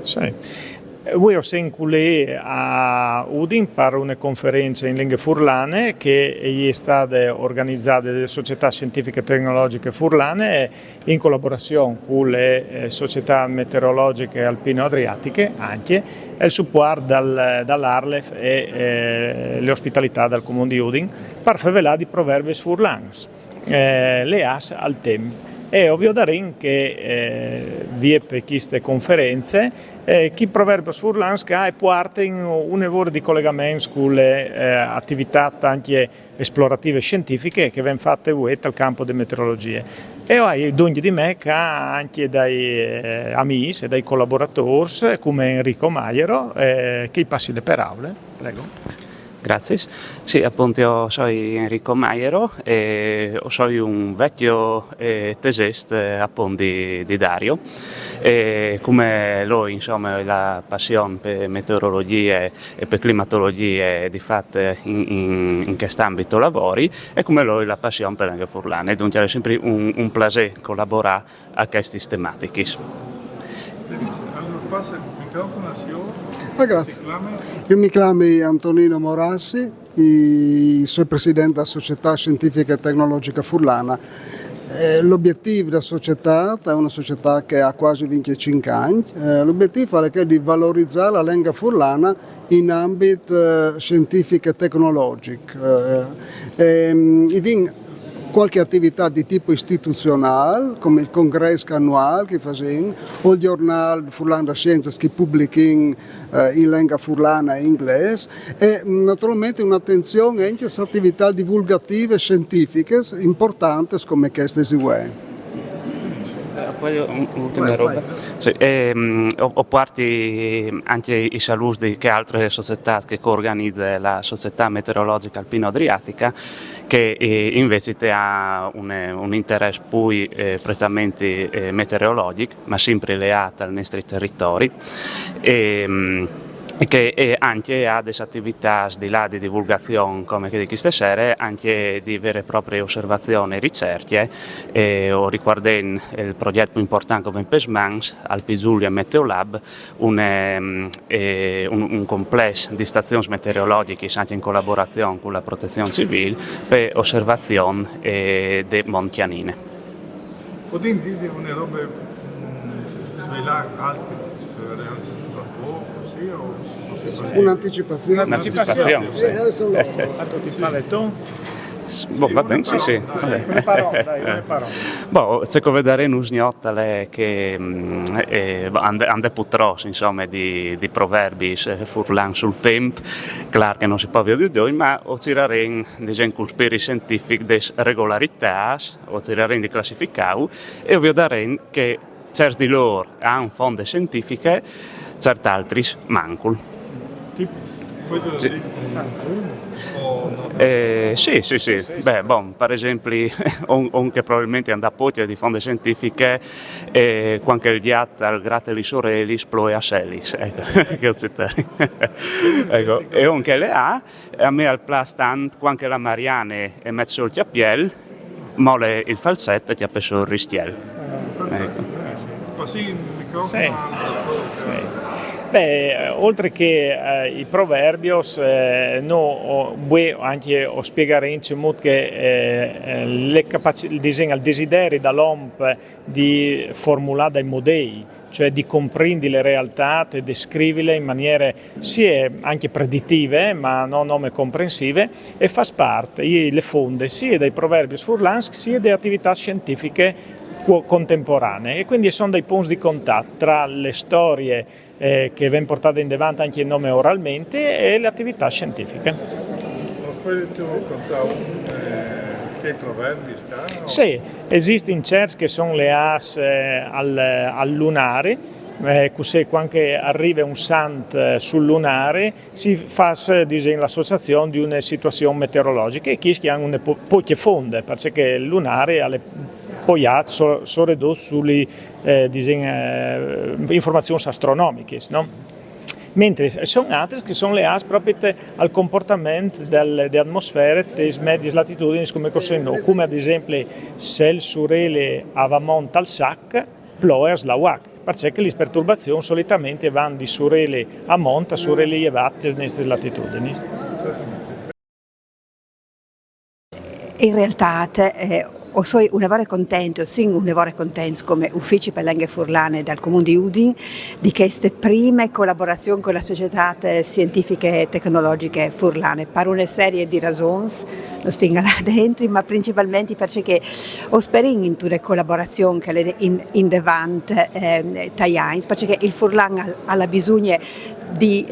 Sì. Noi ho sempre a Udin per una conferenza in lingue furlane che è stata organizzata dalle società scientifiche e tecnologiche furlane in collaborazione con le società meteorologiche alpino-adriatiche anche e il supporto dall'Arlef e le ospitalità dal comune di Udin per fare di proverbi furlans, le as al tempo. E ovvio darin che vie per queste conferenze chi proverbio furlans che ha parte in un lavoro di collegamento con le attività anche esplorative scientifiche che vengono fatte al campo delle meteorologie. E ho dunque di me che anche dai amici e dai collaboratori come Enrico Maiero che passi le parole. Prego. Grazie. Sì, appunto io sono Enrico Maiero e sono un vecchio tesiste appunto di Dario e come lui insomma la passione per meteorologia e per climatologia di fatto in quest'ambito lavori e come lui la passione per le furlane, dunque è sempre un piacere collaborare a queste tematiche. Grazie. Io mi chiamo Antonino Morassi, sono presidente della Società Scientifica e Tecnologica Furlana. L'obiettivo della società è una società che ha quasi 25 anni. L'obiettivo è di valorizzare la lingua furlana in ambito scientifico e tecnologico. Qualche attività di tipo istituzionale, come il congresso annuale che facciamo, o il giornale Furlana Scienze che pubblica in lingua furlana e inglese, e naturalmente un'attenzione anche a attività divulgative scientifiche importanti come queste si Poi un'ultima roba. Sì, ho parti anche i saluti di che altre società che organizza la Società Meteorologica Alpino-Adriatica che invece ha un interesse poi prettamente meteorologico, ma sempre legato ai nostri territori. E che anche ha delle attività di là di divulgazione come che di queste serie, anche di vere e proprie osservazioni e ricerche, ho riguardato il progetto più importante come PESMANS, al Pisulia Meteolab, un complesso di stazioni meteorologiche anche in collaborazione con la protezione civile per osservazioni delle montianine. Potremmo dire una roba svelare altri Un'anticipazione. Un'anticipazione. Tanto ti fa le tu? Va bene, sì. Una parola. Boh, se come vedere un usniottale che ande putros, insomma, di proverbi furlan sul tempo, claro che non si può vedere di noi, ma o tirare diciamo con spiri scientifici di regolarità, o tirare di classificare, e ovvio dare che certi di loro hanno fonti scientifiche, certi altri mancul. Sì. Beh, per esempio, anche probabilmente andare a di fonti scientifiche, quando il diat al gratte li sorelli esploe a selis, ecco, e anche le a me al plastant, quando la Mariane è mezzo il chiappiel, mole il falsetto e ti ha preso il ristiel. Così il microfono. Sì. Beh, oltre che i proverbios, anche ho spiegare in modo che il desiderio dall'uomo di formulare dei modelli, cioè di comprendere le realtà e descriverle in maniere sia anche predittive ma non comprensive e fa parte le fonde sia dei proverbi furlans sia delle attività scientifiche contemporanee e quindi sono dei punti di contatto tra le storie che vengono portate in davanti anche in nome oralmente e le attività scientifiche. Poi tu contavi che proverbi stanno? Sì, esistono certi che sono le as al lunare, così quando arriva un sant sul lunare si fa l'associazione di una situazione meteorologica e chi hanno poche fonde, perché il lunare ha le poggiato sono sulle informazioni astronomiche, no? Mentre sono altre che sono legate proprio al comportamento delle atmosfere delle medie latitudini come ad esempio se il surele avamont al sac ploers la UAC, perché le perturbazioni solitamente vanno di surele a monta, surele elevate nelle latitudini. In realtà sono un lavoro contento, come ufficio per lingue furlane dal Comune di Udin di queste prime collaborazioni con la società scientifiche e tecnologiche furlane per una serie di ragioni, lo stiamo là dentro, ma principalmente perché ho sperato in una collaborazione che è in davanti tagliani, perché il Furlan ha bisogno di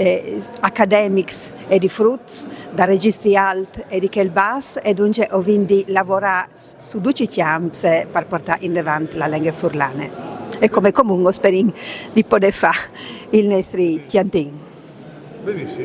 academics e di frutti da registri alti e di quel basso e dunque ho quindi lavorare su 12 campi per portare in avanti la lingua furlane e come comune speriamo di poter fare il nostro chiantin. Benissimo.